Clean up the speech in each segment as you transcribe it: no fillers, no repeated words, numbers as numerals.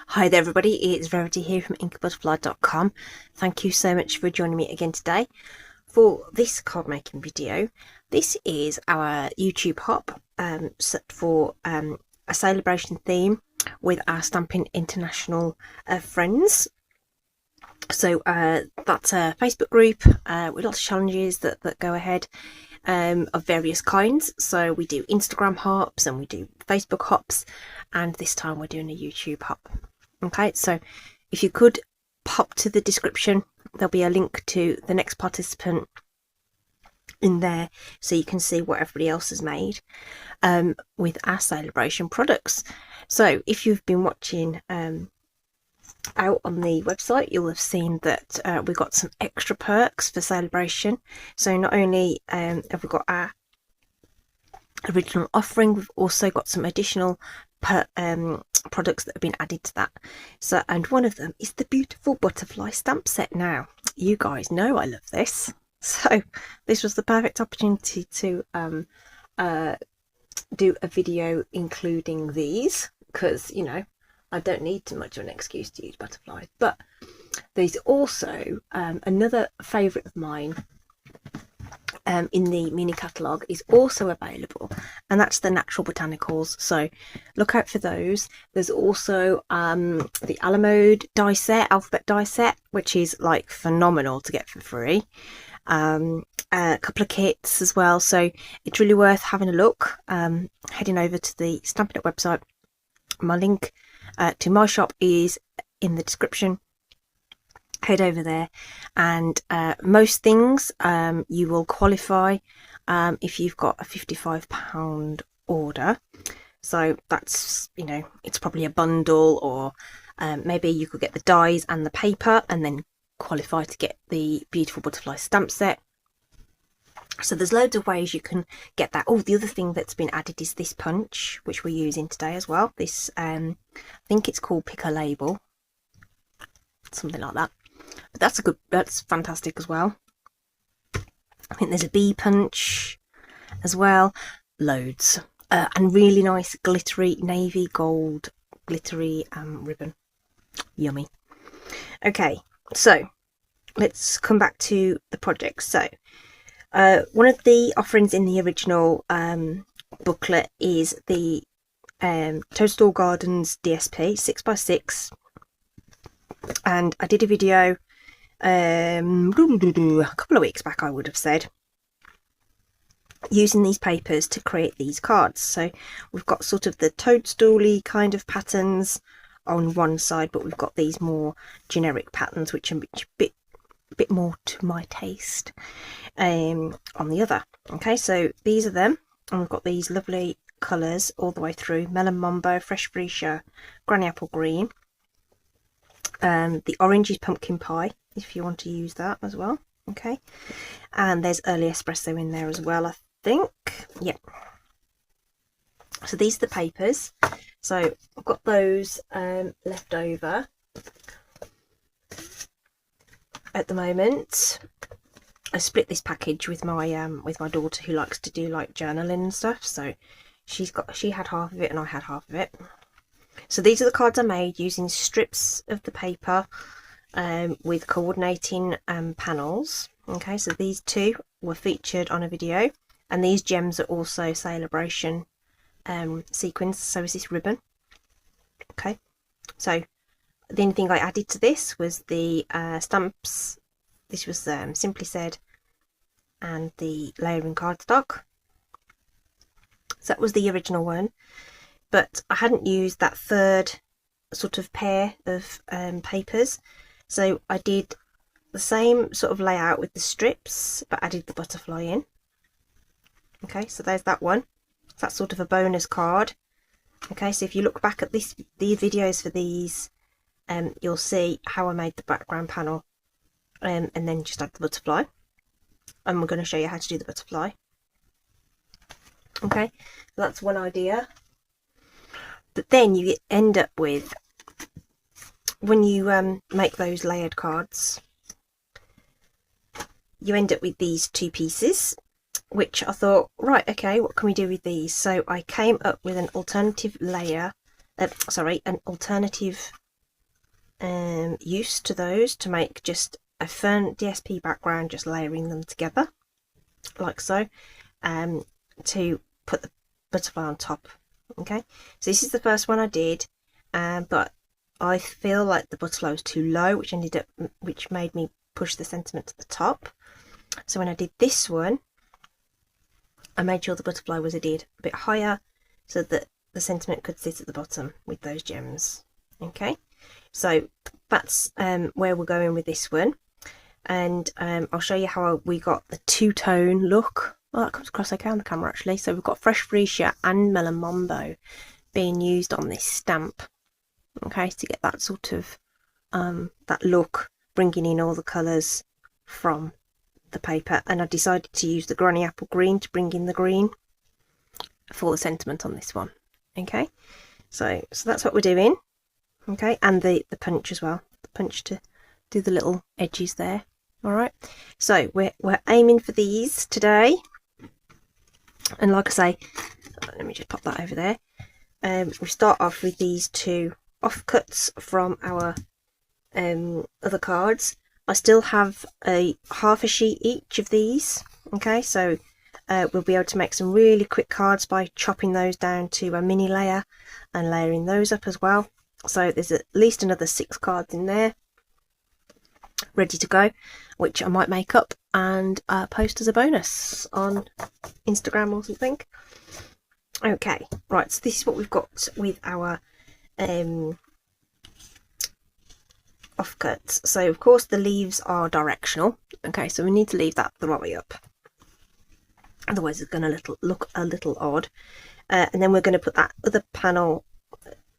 Hi there everybody, it's Verity here from inkybutterfly.com. Thank you so much for joining me again today for this card making video. This is our YouTube hop set for a Sale-a-bration theme with our Stampin' International friends. So that's a Facebook group with lots of challenges that go ahead of various kinds. So we do Instagram hops and we do Facebook hops, and this time we're doing a YouTube hop. Okay, so if you could pop to the description, there'll be a link to the next participant in there so you can see what everybody else has made with our Sale-a-bration products. So if you've been watching out on the website, you'll have seen that we've got some extra perks for Sale-a-bration. So not only have we got our original offering, we've also got some additional products that have been added to that. So, and one of them is the beautiful butterfly stamp set. Now you guys know I love this, so this was the perfect opportunity to do a video including these, because you know I don't need too much of an excuse to use butterflies. But there's also another favourite of mine in the mini catalogue is also available, and that's the natural botanicals, so look out for those. There's also the Alamode die set, alphabet die set, which is like phenomenal to get for free. A couple of kits as well, so it's really worth having a look. Heading over to the Stampin' Up website, my link to my shop is in the description. Head over there, and most things you will qualify if you've got a £55 order. So that's, you know, it's probably a bundle, or maybe you could get the dies and the paper and then qualify to get the beautiful butterfly stamp set. So there's loads of ways you can get that. Oh, the other thing that's been added is this punch, which we're using today as well. This I think it's called Pick a Label, something like that. But that's fantastic as well. I think there's a bee punch as well, loads, and really nice glittery navy gold glittery ribbon. Yummy. Okay, so let's come back to the project. So one of the offerings in the original booklet is the Toadstool Gardens DSP 6x6, and I did a video a couple of weeks back, I would have said, using these papers to create these cards. So we've got sort of the toadstooly kind of patterns on one side, but we've got these more generic patterns which are a bit more to my taste on the other. Okay, so these are them, and we've got these lovely colours all the way through: melon mambo, fresh freesia, granny apple green. The orange is pumpkin pie, if you want to use that as well. Okay, and there's early espresso in there as well, I think. Yeah, so these are the papers. So I've got those left over at the moment. I split this package with my daughter, who likes to do like journaling and stuff, so she had half of it and I had half of it. So these are the cards I made using strips of the paper with coordinating panels. Okay, so these two were featured on a video, and these gems are also Sale-a-bration sequins. So is this ribbon. Okay, so the only thing I added to this was the stamps. This was Simply Said and the layering cardstock. So that was the original one, but I hadn't used that third sort of pair of papers, so I did the same sort of layout with the strips but added the butterfly in. Okay, so there's that one. That's sort of a bonus card. Okay, so if you look back at the videos for these, you'll see how I made the background panel and then just add the butterfly, and we're going to show you how to do the butterfly. Okay, so that's one idea. But then you end up with, when you make those layered cards, you end up with these two pieces, which I thought, right, okay, what can we do with these? So I came up with an alternative layer, an alternative use to those to make just a fun DSP background, just layering them together like so, to put the butterfly on top. Okay, so this is the first one I did, but I feel like the butterfly was too low, which made me push the sentiment to the top. So when I did this one, I made sure the butterfly was a bit higher so that the sentiment could sit at the bottom with those gems. Okay, so that's where we're going with this one, and I'll show you how we got the two-tone look. Well, that comes across okay on the camera actually. So we've got Fresh Freesia and Melon Mambo being used on this stamp, okay, to get that sort of that look, bringing in all the colours from the paper. And I decided to use the Granny Apple Green to bring in the green for the sentiment on this one. Okay, so that's what we're doing. Okay, and the punch as well, the punch to do the little edges there. All right, so we're aiming for these today, and like I say, let me just pop that over there. We start off with these two offcuts from our other cards. I still have half a sheet each of these. Okay, so we'll be able to make some really quick cards by chopping those down to a mini layer and layering those up as well. So there's at least another 6 cards in there ready to go, which I might make up and post as a bonus on Instagram or something. Okay, right, so this is what we've got with our offcuts. So of course the leaves are directional. Okay, so we need to leave that the right way up, otherwise it's going to look a little odd. And then we're going to put that other panel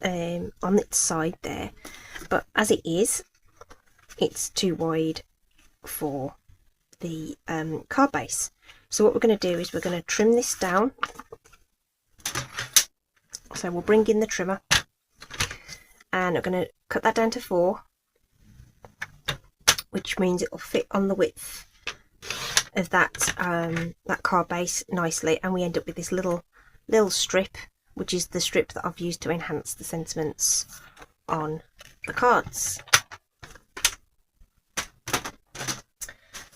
on its side there, but as it is, it's too wide for the card base. So what we're going to do is we're going to trim this down. So we'll bring in the trimmer and we're going to cut that down to 4, which means it will fit on the width of that that card base nicely, and we end up with this little strip, which is the strip that I've used to enhance the sentiments on the cards.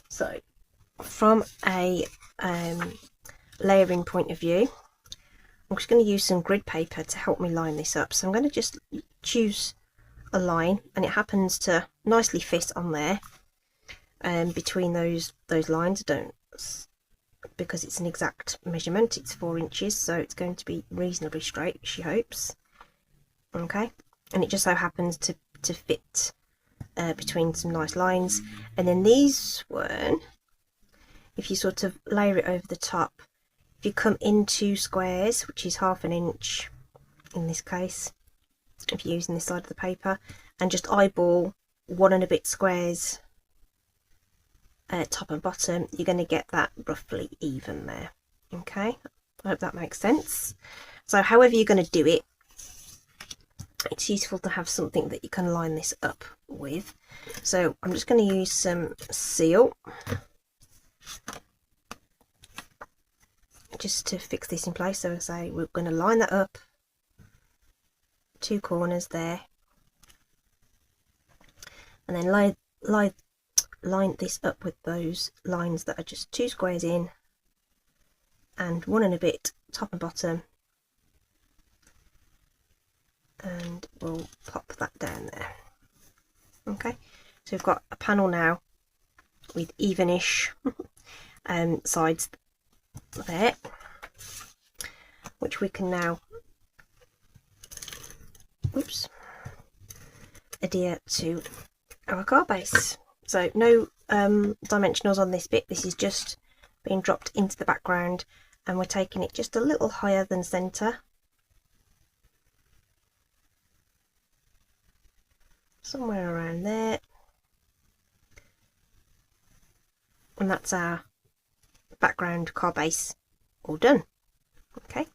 So from a layering point of view, I'm just going to use some grid paper to help me line this up. So I'm going to just choose a line, and it happens to nicely fit on there, between those lines. Because it's an exact measurement, it's 4 inches, so it's going to be reasonably straight, she hopes. Okay, and it just so happens to fit between some nice lines. And then these one, if you sort of layer it over the top, if you come in 2 squares, which is ½ an inch in this case, if you're using this side of the paper, and just eyeball 1 and a bit squares top and bottom, you're going to get that roughly even there. Okay, I hope that makes sense. So however you're going to do it, it's useful to have something that you can line this up with. So I'm just going to use some seal just to fix this in place. So I say we're going to line that up, 2 corners there, and then line this up with those lines that are just 2 squares in and 1 and a bit top and bottom, and we'll pop that down there. Okay, so we've got a panel now with evenish sides there, which we can now adhere to our card base. So no dimensionals on this bit, this is just being dropped into the background, and we're taking it just a little higher than centre, somewhere around there, and that's our background card base all done. Okay,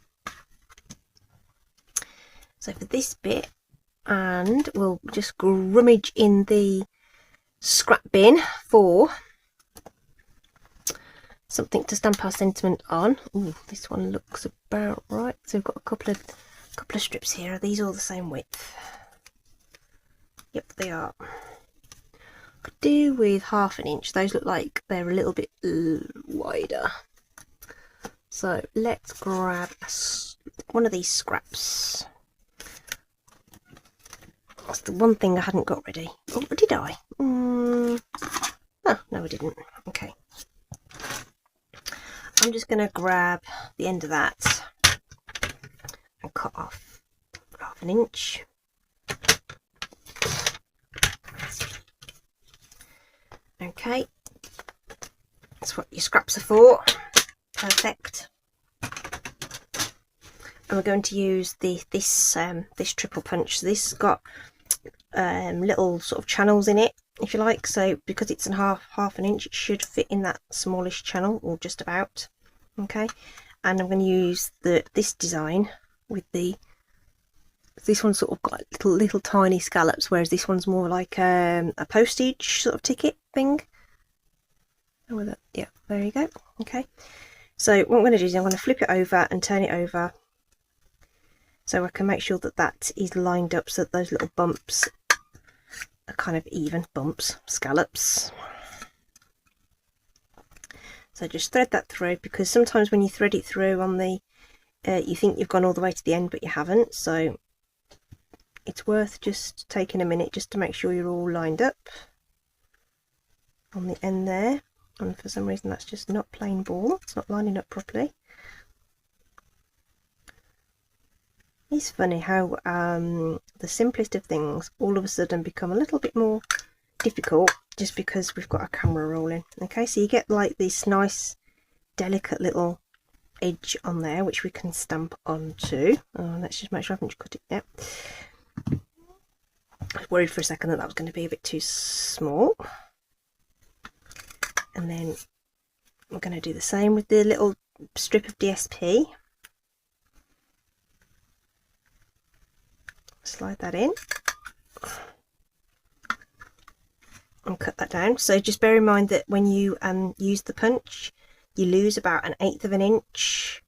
so for this bit, and we'll just rummage in the scrap bin for something to stamp our sentiment on. Ooh, this one looks about right. So we've got a couple of strips here. Are these all the same width? Yep, they are. Could do with 1/2 inch. Those look like they're a little bit wider. So let's grab one of these scraps. That's the one thing I hadn't got ready. Oh, did I? Oh, no I didn't. Okay. I'm just going to grab the end of that and cut off 1/2 inch. Okay, that's what your scraps are for. Perfect. And we're going to use this triple punch. So this has got little sort of channels in it, if you like. So because it's half an inch, it should fit in that smallish channel, or just about. Okay, and I'm going to use this design with this one's sort of got little tiny scallops, whereas this one's more like a postage sort of ticket thing. Yeah, there you go. Okay, so what I'm going to do is I'm going to flip it over and turn it over, so I can make sure that that is lined up, so that those little bumps are kind of even scallops. So just thread that through, because sometimes when you thread it through on the you think you've gone all the way to the end, but you haven't. So it's worth just taking a minute just to make sure you're all lined up on the end there. And for some reason that's just not plain ball, it's not lining up properly. It's funny how the simplest of things all of a sudden become a little bit more difficult just because we've got a camera rolling. Okay, so you get like this nice delicate little edge on there which we can stamp onto. Let's just make sure I haven't cut it yet. I was worried for a second that was going to be a bit too small. And then we're going to do the same with the little strip of DSP. Slide that in and cut that down. So just bear in mind that when you use the punch, you lose about 1/8 of an inch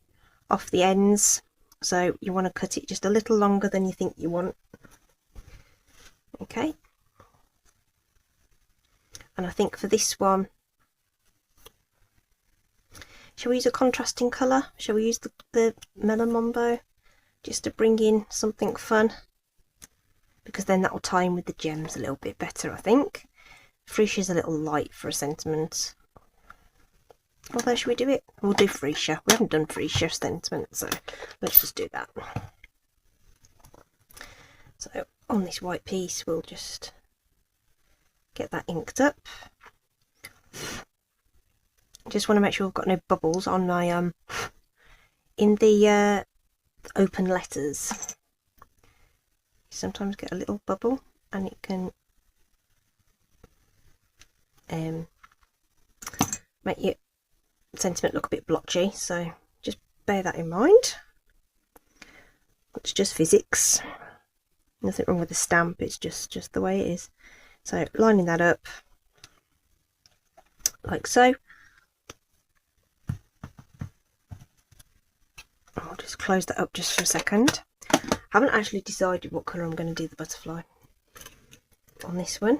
off the ends, so you want to cut it just a little longer than you think you want. Okay, and I think for this one, shall we use a contrasting colour? Shall we use the Melon Mambo just to bring in something fun? Because then that will tie in with the gems a little bit better, I think. Freesia's a little light for a sentiment. Although, should we do it? We'll do Freesia. We haven't done Freesia sentiment, so let's just do that. So on this white piece, we'll just get that inked up. Just want to make sure I've got no bubbles on my in the open letters. You sometimes get a little bubble, and it can make your sentiment look a bit blotchy, so just bear that in mind. It's just physics, nothing wrong with the stamp, it's just the way it is. So lining that up like so. I'll just close that up just for a second. I haven't actually decided what colour I'm going to do the butterfly on this one.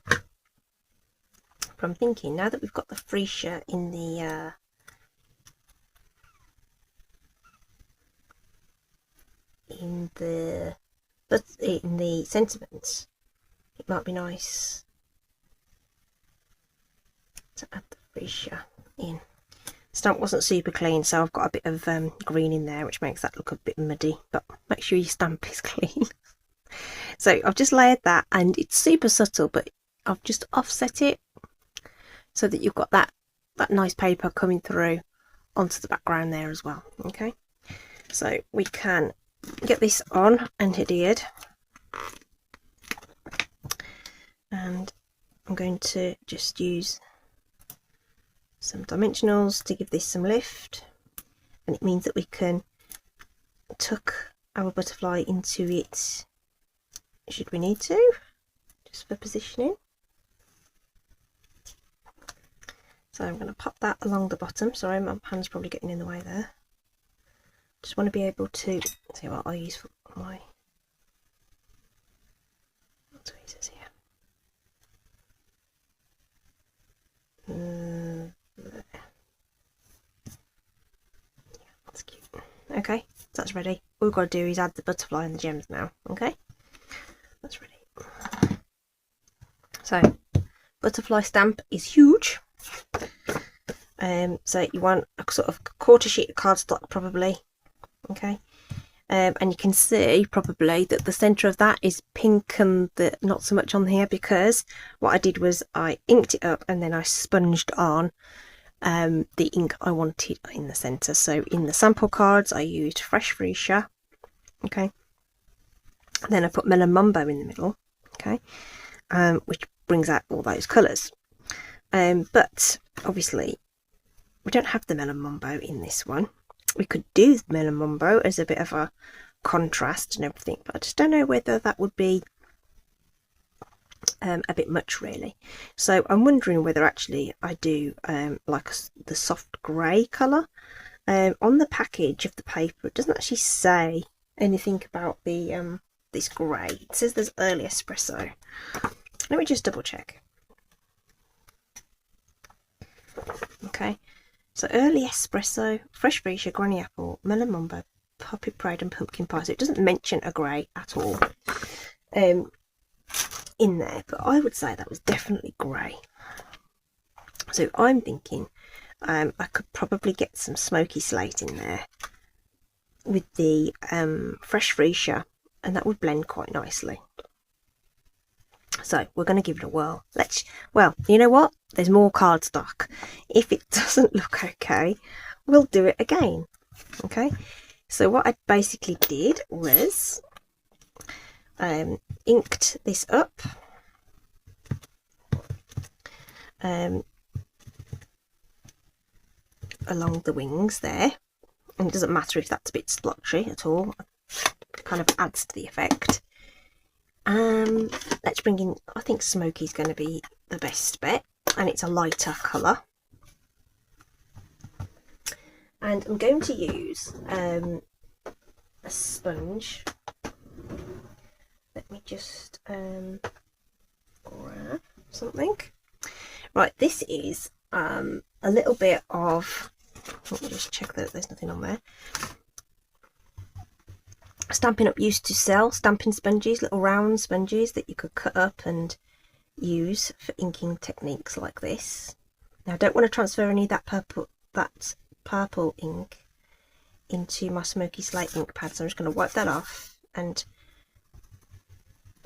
But I'm thinking, now that we've got the Freesia in the sentiments, it might be nice to add the Freesia in. Stamp wasn't super clean, so I've got a bit of green in there, which makes that look a bit muddy, but make sure your stamp is clean. So I've just layered that, and it's super subtle, but I've just offset it so that you've got that nice paper coming through onto the background there as well. Okay, so we can get this on and adhered, and I'm going to just use some dimensionals to give this some lift, and it means that we can tuck our butterfly into it should we need to, just for positioning. So I'm going to pop that along the bottom. Sorry, my hand's probably getting in the way there. Just want to be able to see what I'll use for my tweezers here. That's cute. Okay, that's ready. All we've got to do is add the butterfly and the gems now. Okay, that's ready. So, butterfly stamp is huge. So you want a sort of quarter sheet of cardstock probably. Okay. And you can see probably that the centre of that is pink and not so much on here, because what I did was I inked it up and then I sponged on the ink I wanted in the centre. So in the sample cards I used fresh freesia, okay, then I put melon mumbo in the middle, okay, which brings out all those colours, but obviously we don't have the melon mumbo in this one. We could do the melon mumbo as a bit of a contrast and everything, but I just don't know whether that would be a bit much really. So I'm wondering whether actually I do like the soft grey colour. On the package of the paper it doesn't actually say anything about the this grey. It says there's early espresso. Let me just double check. Okay, so early espresso, fresh freesia, granny apple, melon mumbo, poppy parade and pumpkin pie. So it doesn't mention a grey at all in there, but I would say that was definitely grey. So I'm thinking I could probably get some smoky slate in there with the fresh freesia, and that would blend quite nicely. So we're going to give it a whirl. Well, you know what? There's more cardstock. If it doesn't look okay, we'll do it again. Okay. So what I basically did was inked this up. Along the wings there. And it doesn't matter if that's a bit splotchy at all. It kind of adds to the effect. Let's bring in, I think smoky's going to be the best bet, and it's a lighter colour. And I'm going to use a sponge. Let me just grab something. Right, this is a little bit of, let me just check that there's nothing on there. Stampin' Up used to sell stamping sponges, little round sponges that you could cut up and use for inking techniques like this. Now I don't want to transfer any of that purple ink into my smoky slate ink pad, so I'm just going to wipe that off and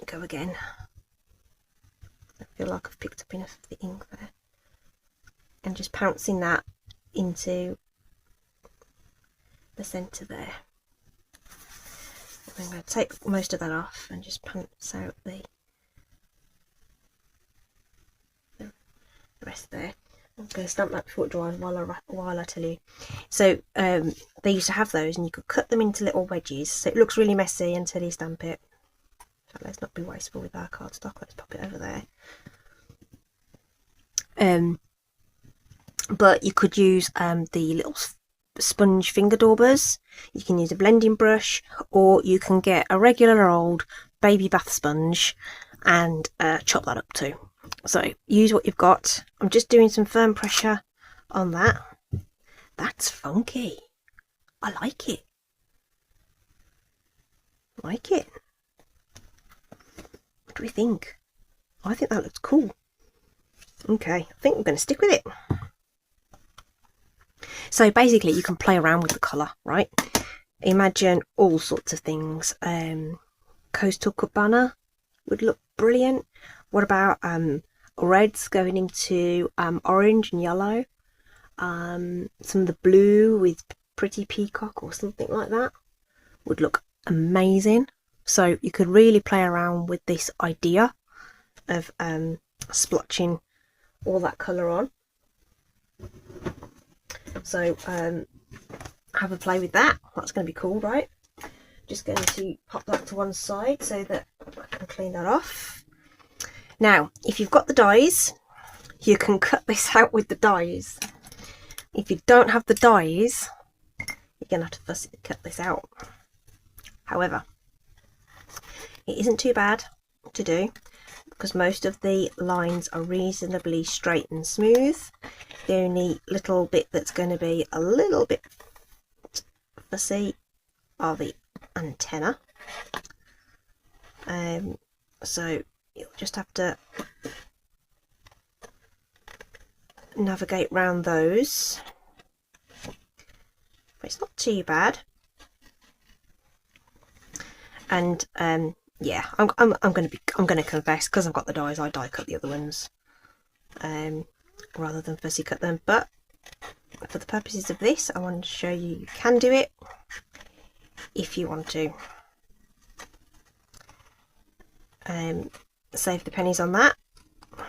go again. I feel like I've picked up enough of the ink there, and just pouncing that into the centre there. I'm going to take most of that off and just pounce out the rest there. I'm going to stamp that before it dries while I tell you. So they used to have those, and you could cut them into little wedges, so it looks really messy until you stamp it. So let's not be wasteful with our cardstock. Let's pop it over there. But you could use the little sponge finger daubers. You can use a blending brush, or you can get a regular old baby bath sponge and chop that up too. So use what you've got. I'm just doing some firm pressure on that. That's funky. I like it. Like it. What do we think? I think that looks cool. Okay, I think I'm going to stick with it. So basically you can play around with the colour, right? Imagine all sorts of things. Coastal Cabana would look brilliant. What about reds going into orange and yellow? Some of the blue with pretty peacock or something like that would look amazing. So you could really play around with this idea of splotching all that colour on. So have a play with that. That's going to be cool, right? Just going to pop that to one side so that I can clean that off. Now, if you've got the dies, you can cut this out with the dies. If you don't have the dies, you're going to have to fussily cut this out. However, it isn't too bad to do. because most of the lines are reasonably straight and smooth. The only little bit that's going to be a little bit fussy are the antenna. So you'll just have to navigate round those. But it's not too bad. And yeah, I'm gonna confess, because I've got the dies, I die cut the other ones rather than fussy cut them. But for the purposes of this, I want to show you can do it if you want to. Save the pennies on that. I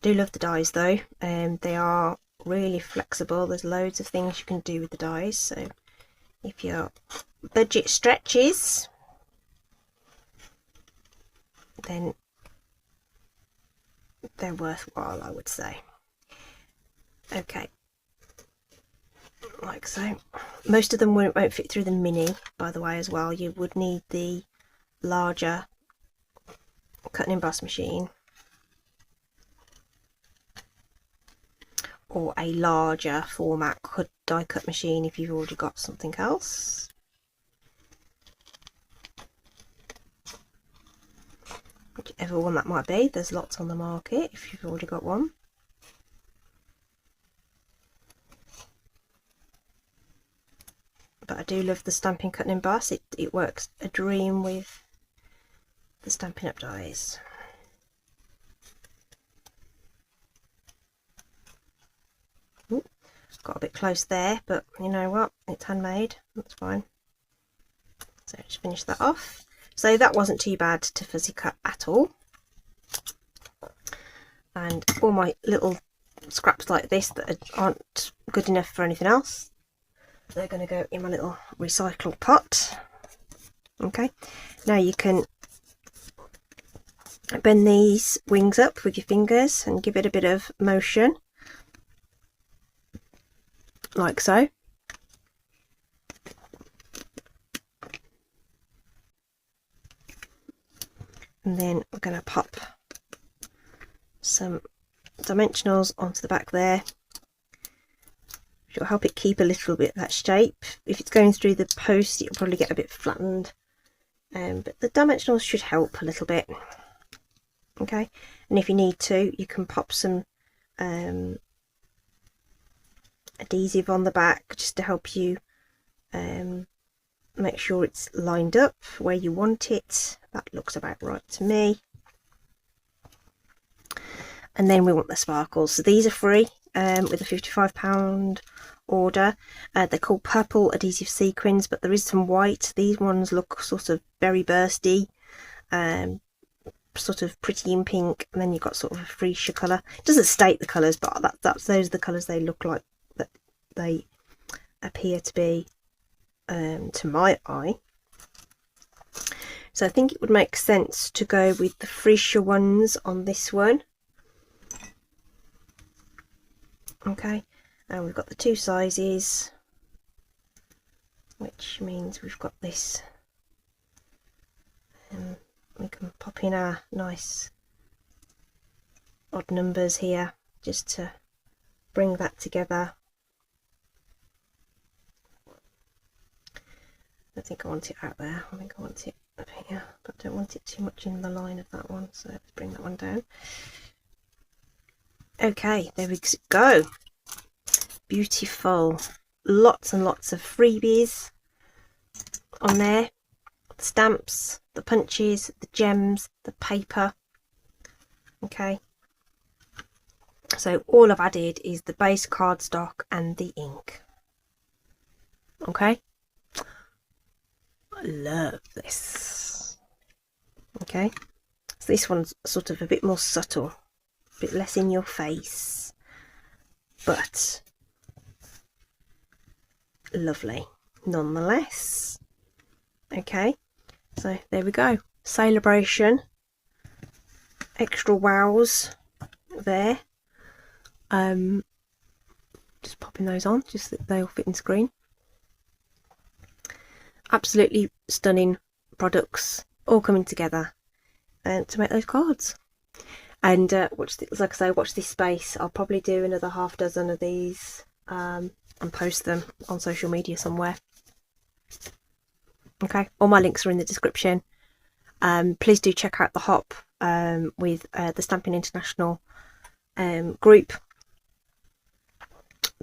do love the dies though. They are really flexible. There's loads of things you can do with the dies. So if your budget stretches, then they're worthwhile, I would say. Okay, like so. Most of them won't fit through the mini, by the way, as well. You would need the larger cut and emboss machine, or a larger format die cut machine if you've already got something else. Whichever one that might be, there's lots on the market if you've already got one. But I do love the Stampin' Cut and Emboss. It works a dream with the Stampin' Up dies. Ooh, got a bit close there, but you know what? It's handmade. That's fine. So just finish that off. So that wasn't too bad to fuzzy cut at all. And all my little scraps like this that aren't good enough for anything else, they're going to go in my little recycle pot. Okay, now you can bend these wings up with your fingers and give it a bit of motion, like so. And then we're going to pop some dimensionals onto the back there, which will help it keep a little bit of that shape. If it's going through the post, it'll probably get a bit flattened, but the dimensionals should help a little bit. Okay, and if you need to, you can pop some adhesive on the back just to help you make sure it's lined up where you want it. That looks about right to me. And then we want the sparkles. So these are free with a £55 order. They're called purple adhesive sequins, but there is some white. These ones look sort of very bursty, sort of pretty in pink, and then you've got sort of a freesia colour. It doesn't state the colours, but those are the colours they look like, that they appear to be to my eye. So I think it would make sense to go with the freesia ones on this one. Okay, and we've got the two sizes, which means we've got this, we can pop in our nice odd numbers here just to bring that together. I think I want it out there. I think I want it up here, but I don't want it too much in the line of that one, so let's bring that one down. Okay, there we go. Beautiful. Lots and lots of freebies on there. The stamps, the punches, the gems, the paper. Okay, so all I've added is the base cardstock and the ink. Okay, I love this. Okay, so this one's sort of a bit more subtle, a bit less in your face, but lovely nonetheless. Okay, so there we go. Sale-a-bration, extra wows there. Just popping those on, just that they all fit in screen. Absolutely stunning products, all coming together. to make those cards. And like I say, watch this space. I'll probably do another half dozen of these and post them on social media somewhere. Okay, all my links are in the description. Please do check out the hop with the Stampin' International group.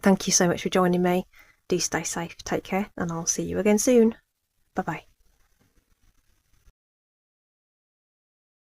Thank you so much for joining me. Do stay safe, take care, and I'll see you again soon. Bye bye.